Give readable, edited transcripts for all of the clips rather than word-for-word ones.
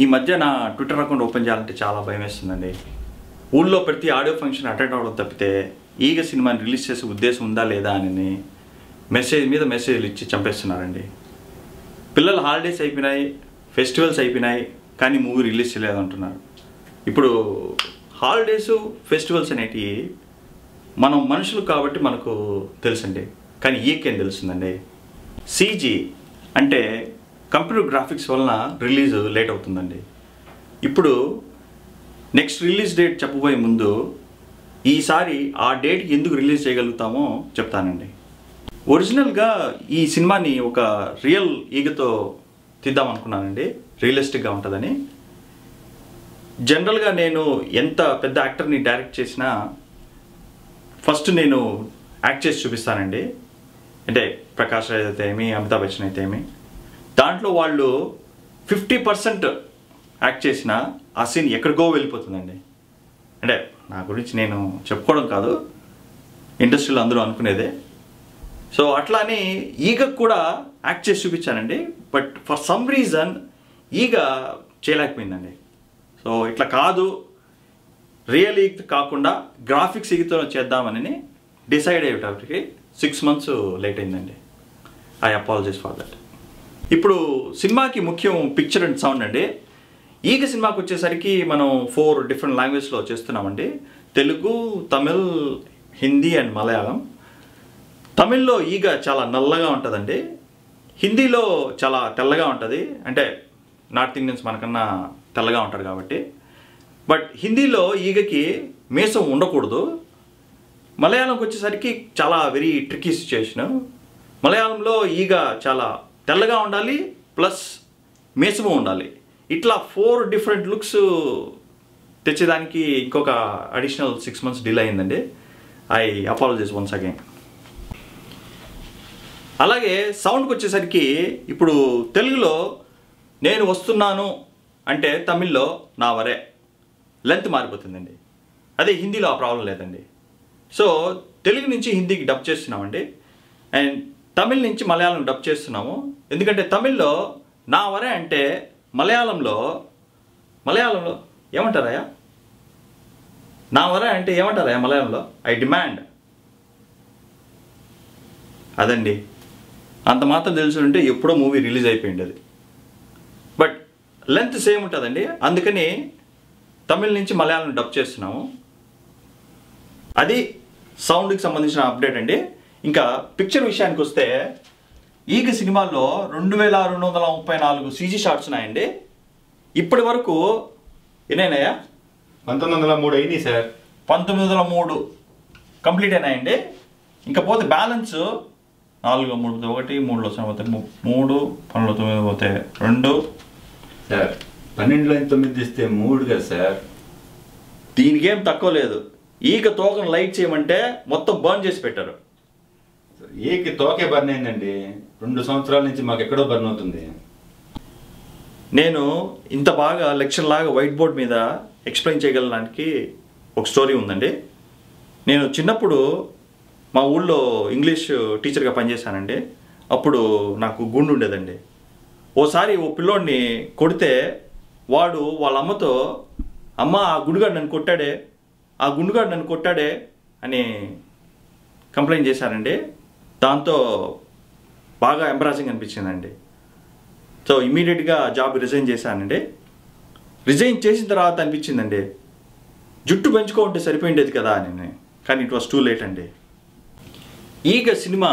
ఈ మధ్య నా ట్విట్టర్ అకౌంట్ ఓపెన్ చేయాలంటే చాలా భయం వేస్తుందండి. ఊళ్ళో ప్రతి ఆడియో ఫంక్షన్ అటెండ్ అవ్వడం తప్పితే ఈగ సినిమాని రిలీజ్ చేసే ఉద్దేశం ఉందా లేదా అని మెసేజ్ మీద మెసేజ్లు ఇచ్చి చంపేస్తున్నారండి. పిల్లల హాలిడేస్ అయిపోయినాయి, ఫెస్టివల్స్ అయిపోయినాయి, కానీ మూవీ రిలీజ్ చేయలేదు అంటున్నారు. ఇప్పుడు హాలిడేస్ ఫెస్టివల్స్ అనేటివి మనం మనుషులు కాబట్టి మనకు తెలుసండి, కానీ ఈకేం తెలుస్తుందండి. సీజీ అంటే కంప్యూటర్ గ్రాఫిక్స్ వలన రిలీజ్ లేట్ అవుతుందండి. ఇప్పుడు నెక్స్ట్ రిలీజ్ డేట్ చెప్పబోయే ముందు ఈసారి ఆ డేట్కి ఎందుకు రిలీజ్ చేయగలుగుతామో చెప్తానండి. ఒరిజినల్గా ఈ సినిమాని ఒక రియల్ ఈగతో తీద్దామనుకున్నానండి, రియలిస్టిక్గా ఉంటుందని. జనరల్గా నేను ఎంత పెద్ద యాక్టర్ని డైరెక్ట్ చేసినా ఫస్ట్ నేను యాక్ట్ చేసి చూపిస్తానండి. అంటే ప్రకాష్ రాజ్ అయితే ఏమి, అమితాబ్ బచ్చన్ అయితే ఏమి, దాంట్లో వాళ్ళు 50% యాక్ట్ చేసిన ఆ సీన్ ఎక్కడికో వెళ్ళిపోతుందండి. అంటే నా గురించి నేను చెప్పుకోవడం కాదు, ఇండస్ట్రీలో అందరూ అనుకునేదే. సో అట్లానే ఈగకు కూడా యాక్ట్ చేసి చూపించానండి, బట్ ఫర్ సమ్ రీజన్ ఈగ చేయలేకపోయిందండి. సో ఇట్లా కాదు, రియల్ ఈగ కాకుండా గ్రాఫిక్స్ ఈగతో చేద్దామని డిసైడ్ అయ్యేటప్పటికి 6 months లేట్ అయిందండి. I apologize for that. ఇప్పుడు సినిమాకి ముఖ్యం పిక్చర్ అండ్ సౌండ్ అండి. ఈగ సినిమాకి వచ్చేసరికి మనం 4 different లాంగ్వేజ్లో చేస్తున్నామండి. తెలుగు, తమిళ్, హిందీ అండ్ మలయాళం. తమిళ్లో ఈగ చాలా నల్లగా ఉంటుందండి, హిందీలో చాలా తెల్లగా ఉంటుంది. అంటే నార్త్ ఇండియన్స్ మనకన్నా తెల్లగా ఉంటారు కాబట్టి. బట్ హిందీలో ఈగకి మీసం ఉండకూడదు. మలయాళంకి వచ్చేసరికి చాలా వెరీ ట్రిక్కీ సిచ్యుయేషన్. మలయాళంలో ఈగ చాలా తెల్లగా ఉండాలి, ప్లస్ మీసము ఉండాలి. ఇట్లా 4 different లుక్స్ తెచ్చేదానికి ఇంకొక అడిషనల్ 6 months డిలే అయిందండి. I apologize once again. అలాగే సౌండ్కి వచ్చేసరికి ఇప్పుడు తెలుగులో నేను వస్తున్నాను అంటే తమిళ్లో నా వరే లెంత్ మారిపోతుందండి. అదే హిందీలో ఆ ప్రాబ్లం లేదండి. సో తెలుగు నుంచి హిందీకి డబ్ చేస్తున్నామండి, అండ్ తమిళ్ నుంచి మలయాళం డబ్ చేస్తున్నాము. ఎందుకంటే తమిళ్లో నా వరే అంటే మలయాళంలో ఏమంటారయ్యా? నా వరే అంటే ఏమంటారయ్యా మలయాళంలో? I demand. అదండి, అంత మాత్రం తెలుసు ఉంటే ఎప్పుడో మూవీ రిలీజ్ అయిపోయింది అది. బట్ లెంత్ సేమ్ ఉంటుందండి, అందుకని తమిళ్ నుంచి మలయాళం డబ్ చేస్తున్నాము. అది సౌండ్కి సంబంధించిన అప్డేట్ అండి. ఇంకా పిక్చర్ విషయానికి వస్తే ఈగ సినిమాలో 2234 CG షాట్స్ ఉన్నాయండి. ఇప్పటి వరకు ఎన్నైనాయా? 1903 అయినాయి సార్. 1903 కంప్లీట్ అయినాయండి. ఇంకా పోతే బ్యాలెన్స్ 4 3 1 3లో పోతే 3 12 9 పోతే 2 సార్. 12లో 9 తీస్తే 3 కదా సార్. దీనికి ఏం తక్కువ లేదు. ఈగ తోకను లైట్ చేయమంటే మొత్తం బర్న్ చేసి పెట్టారు. ఈగ తోకే బర్న్ అయిందండి. 2 సంవత్సరాల నుంచి మాకు ఎక్కడో బర్న్ అవుతుంది. నేను ఇంత బాగా లెక్చర్ లాగా వైట్ బోర్డ్ మీద ఎక్స్ప్లెయిన్ చేయగలడానికి ఒక స్టోరీ ఉందండి. నేను చిన్నప్పుడు మా ఊళ్ళో ఇంగ్లీష్ టీచర్గా పనిచేశానండి. అప్పుడు నాకు గుండు ఉండేదండి. ఓసారి ఓ పిల్లోడిని కొడితే వాడు వాళ్ళ అమ్మతో, అమ్మ ఆ గుండుగాడు నన్ను కొట్టాడే అని కంప్లైంట్ చేశారండి. దాంతో బాగా ఎంబరాసింగ్ అనిపించిందండి. సో ఇమీడియట్గా జాబ్ రిజైన్ చేశానండి. రిజైన్ చేసిన తర్వాత అనిపించిందండి, జుట్టు పెంచుకుంటే సరిపోయిండేది కదా అని. కానీ ఇట్ వాస్ టూ లేట్ అండి. ఈగ cinema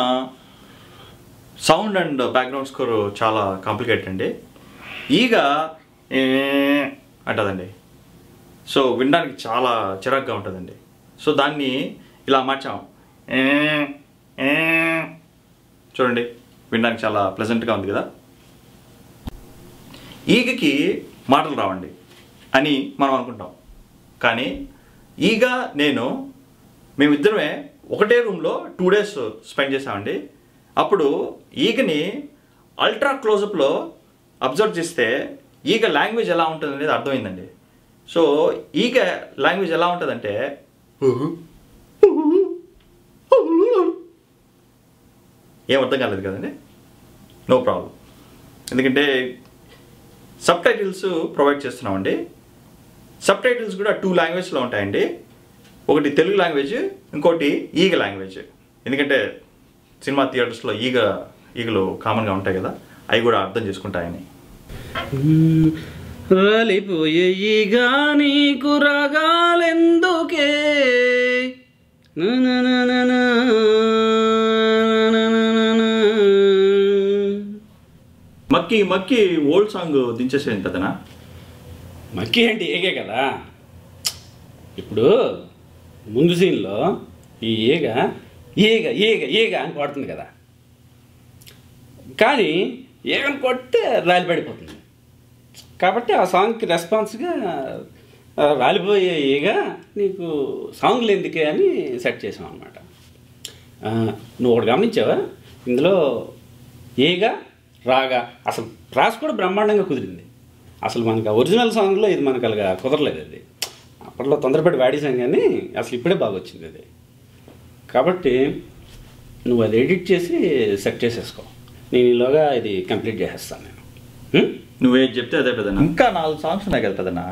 sound and background score చాలా కాంప్లికేటెడ్ అండి. ఈగ అంటదండి. సో వినడానికి చాలా చిరాగ్గా ఉంటుందండి. సో దాన్ని ఇలా మార్చాం. చూడండి, వినడానికి చాలా ప్లెజెంట్గా ఉంది కదా. ఈగకి మాటలు రావండి అని మనం అనుకుంటాం, కానీ ఈగ మేమిద్దరమే ఒకటే రూమ్లో 2 days స్పెండ్ చేసామండి. అప్పుడు ఈగని అల్ట్రా క్లోజప్లో అబ్జర్వ్ చేస్తే ఈగ లాంగ్వేజ్ ఎలా ఉంటుంది అనేది అర్థమైందండి. సో ఈగ లాంగ్వేజ్ ఎలా ఉంటుందంటే, ఏం అర్థం కాలేదు కదండి. నో ప్రాబ్లం, ఎందుకంటే సబ్ టైటిల్స్ ప్రొవైడ్ చేస్తున్నామండి. సబ్ టైటిల్స్ కూడా 2 లాంగ్వేజ్లో ఉంటాయండి. ఒకటి తెలుగు లాంగ్వేజ్, ఇంకోటి ఈగ లాంగ్వేజ్. ఎందుకంటే సినిమా థియేటర్స్లో ఈగలు కామన్గా ఉంటాయి కదా, అవి కూడా అర్థం చేసుకుంటాయని. రాలిపోయే ఈగ నీకు రాగాలెందుకే, మక్కి మక్కి ఓల్డ్ సాంగ్ దించేసేయండి కదనా. మక్కి అంటే ఏగే కదా. ఇప్పుడు ముందు సీన్లో ఈ ఈగ ఈగ ఈగ ఈగ అని కొడుతుంది కదా, కానీ ఈగను కొడితే రాలి పడిపోతుంది. కాబట్టి ఆ సాంగ్కి రెస్పాన్స్గా రాలిపోయే ఈగ నీకు సాంగ్లు ఎందుకే అని సెట్ చేసాం అన్నమాట. నువ్వు ఒకటి గమనించావా, ఇందులో ఈగ రాగా అసలు ప్రాస్ కూడా బ్రహ్మాండంగా కుదిరింది. అసలు మనకు ఒరిజినల్ సాంగ్లో ఇది మనకు అలాగా కుదరలేదు. అది అప్పట్లో తొందరపడి వాడేసాం, కానీ అసలు ఇప్పుడే బాగా వచ్చింది అది. కాబట్టి నువ్వు అది ఎడిట్ చేసి సెట్ చేసేసుకో, నేను ఈలోగా ఇది కంప్లీట్ చేసేస్తాను నేను. నువ్వేది చెప్తే అదే పెదనా. ఇంకా 4 సాంగ్స్ ఉన్నాయి కదా పెదనా.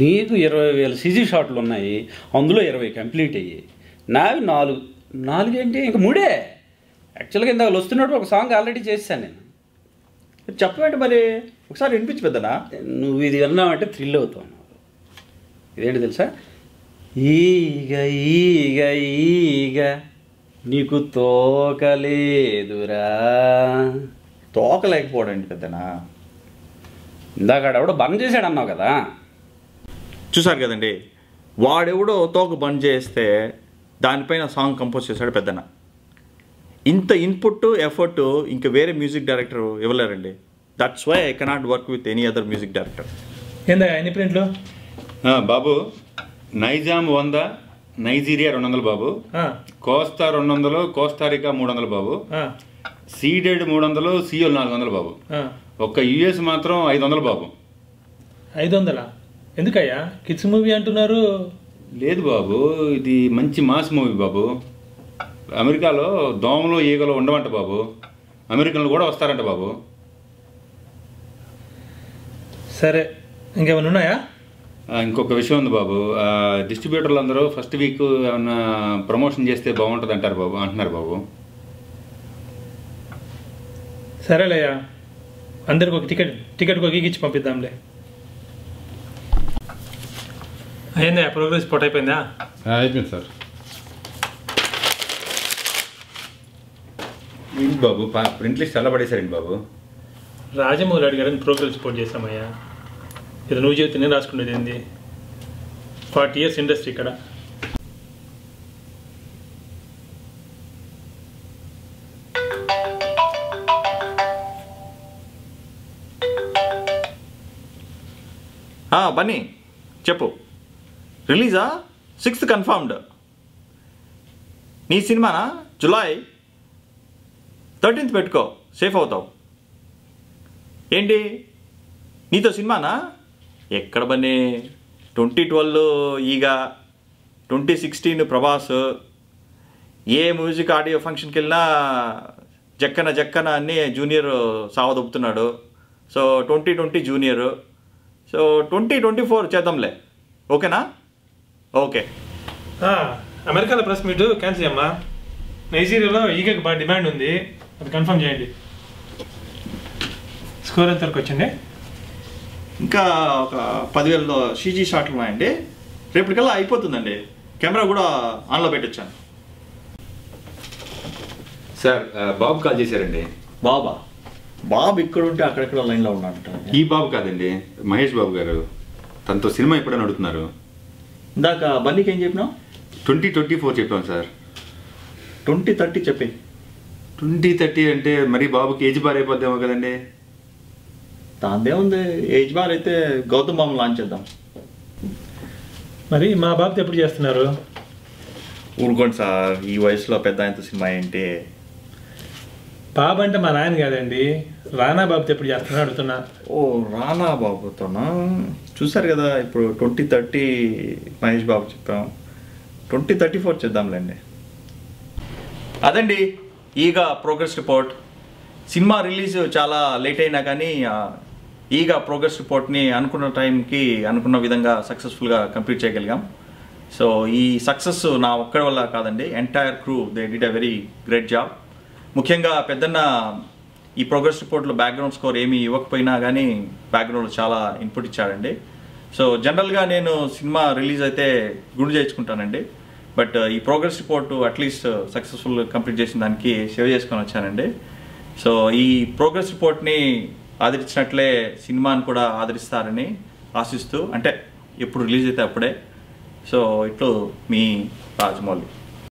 నీకు 20,000 CG షాట్లు ఉన్నాయి, అందులో 20 కంప్లీట్ అయ్యి, నావి 4 ఏంటి ఇంకా 3. యాక్చువల్గా ఇందాక వస్తున్నప్పుడు ఒక సాంగ్ ఆల్రెడీ చేశాను నేను. చెప్పేంటి మరి, ఒకసారి వినిపించి పెద్దనా. నువ్వు ఇది విన్నావంటే థ్రిల్ అవుతావు. ఇదేంటి తెలుసా, ఈగ ఈగ ఈగ నీకు తోకలేదురా. తోకలేకపోవడం ఏంటి పెద్దనా. ఇందాక ఆడెవడో బంద్ చేశాడు అన్నావు కదా. చూసారు కదండి, వాడెవడో తోక బంద్ చేస్తే దానిపైన సాంగ్ కంపోజ్ చేశాడు పెద్దన. ఇంత ఇన్పుట్ ఎఫర్ట్ ఇంకా వేరే మ్యూజిక్ డైరెక్టర్ ఇవ్వలేరండి. That's why I cannot work with any other music director. ఏందా ఎన్ని ప్రింట్లు బాబు? నైజాం 100, నైజీరియా 200 బాబు, కోస్తా 200, కోస్టారికా 300 బాబు, సీడెడ్ 300, సియోల్ 400 బాబు. ఒక్క యుఎస్ మాత్రం 500 బాబు. 500? ఎందుకయ్యా, కిడ్స్ మూవీ అంటున్నారు? లేదు బాబు, ఇది మంచి మాస్ మూవీ బాబు. అమెరికాలో దోమలు ఈగలు ఉండవంట బాబు, అమెరికన్లు కూడా వస్తారంట బాబు. సరే, ఇంకేమైనా ఉన్నాయా? ఇంకొక విషయం ఉంది బాబు, డిస్ట్రిబ్యూటర్లు అందరూ ఫస్ట్ వీక్ ఏమన్నా ప్రమోషన్ చేస్తే బాగుంటుంది అంటున్నారు బాబు. సరేలేయ్యా, అందరికి ఒక టికెట్ ఒక ఇచ్చి పంపిద్దాంలే. అయిందా ప్రోగ్రెస్ రిపోర్ట్ అయిపోయిందా? అయిపోయింది సార్. ఏంటి బాబు, ప్రింట్ లిస్ట్ ఎలా పడేశారండి బాబు? రాజమౌళి అడిగారని ప్రోగ్రెస్ రిపోర్ట్ చేసామయ్యా. ఇది నువ్వు చెబితే నేను రాసుకునేది ఏంది? 40 years ఇండస్ట్రీ ఇక్కడ. బన్నీ చెప్పు. రిలీజా? 6th confirmed. నీ సినిమానా? జులై 13th పెట్టుకో, సేఫ్ అవుతావు. ఏంటి నీతో సినిమానా? ఎక్కడ బన్నీ? 2012 ఈగ, 2016 ప్రభాస్. ఏ మ్యూజిక్ ఆడియో ఫంక్షన్కి వెళ్ళినా జక్కన అన్ని జూనియర్ సావదొప్పుతున్నాడు. So 2020 junior. సో 2024 చేద్దాంలే, ఓకేనా? ఓకే. అమెరికాలో ప్రెస్ మీట్ క్యాన్సిల్ అమ్మా. నైజీరియాలో ఈగకి బాగా డిమాండ్ ఉంది, అది కన్ఫర్మ్ చేయండి. స్కోర్ ఎంతవరకు వచ్చింది? ఇంకా ఒక 10,000 CG షాట్లు ఉన్నాయండి. రేపటికల్లా అయిపోతుందండి. కెమెరా కూడా ఆన్లో పెట్టొచ్చాను. సార్ బాబు కాల్ చేశారండి. బాబు ఇక్కడ ఉంటే అక్కడెక్కడ లైన్లో ఉన్నాడు. ఈ బాబు కాదండి, మహేష్ బాబు గారు. తనతో సినిమా ఎప్పుడైనా అడుగుతున్నారు. ఇందాక బన్నీకి ఏం చెప్పినావు? 2024 చెప్పాం సార్. 2030 చెప్పి. 2030 అంటే మరి బాబుకి ఏజ్ బార్ అయిపోద్దేమో కదండి. దాందే ఉంది, ఏజ్ బార్ అయితే గౌతమ్ బాబు లాంచ్ చేద్దాం. మరి మా బాబుతో ఎప్పుడు చేస్తున్నారు? ఊరుకోండి సార్, ఈ వయసులో పెద్ద ఆయనతో సినిమా ఏంటి? బాబు అంటే మా నాయన కాదండి, రానా బాబుతో ఎప్పుడు చేస్తున్నా అడుగుతున్నా. ఓ రానా బాబుతోనా? చూసారు కదా, ఇప్పుడు 2030 మహేష్ బాబు చెప్పాం, 2034 చేద్దాంలేండి. అదండి ఈగ ప్రోగ్రెస్ రిపోర్ట్. సినిమా రిలీజ్ చాలా లేట్ అయినా కానీ ఈగా ప్రోగ్రెస్ రిపోర్ట్ని అనుకున్న టైంకి అనుకున్న విధంగా సక్సెస్ఫుల్గా కంప్లీట్ చేయగలిగాం. సో ఈ సక్సెస్ నా ఒక్కడి వల్ల కాదండి, entire crew they did a very great job. ముఖ్యంగా పెద్దన్న ఈ ప్రోగ్రెస్ రిపోర్ట్లో బ్యాక్గ్రౌండ్ స్కోర్ ఏమీ ఇవ్వకపోయినా కానీ బ్యాక్గ్రౌండ్లో చాలా ఇన్పుట్ ఇచ్చాడండి. సో జనరల్గా నేను సినిమా రిలీజ్ అయితే గుడి చేయించుకుంటానండి, బట్ ఈ progress report at least successful complete చేసిన దానికి సేవ్ చేసుకొని వచ్చానండి. సో ఈ ప్రోగ్రెస్ రిపోర్ట్ని ఆదరించినట్లే సినిమాని కూడా ఆదరిస్తారని ఆశిస్తూ, అంటే ఎప్పుడు రిలీజ్ అయితే అప్పుడే. సో ఇట్లు మీ రాజమౌళి.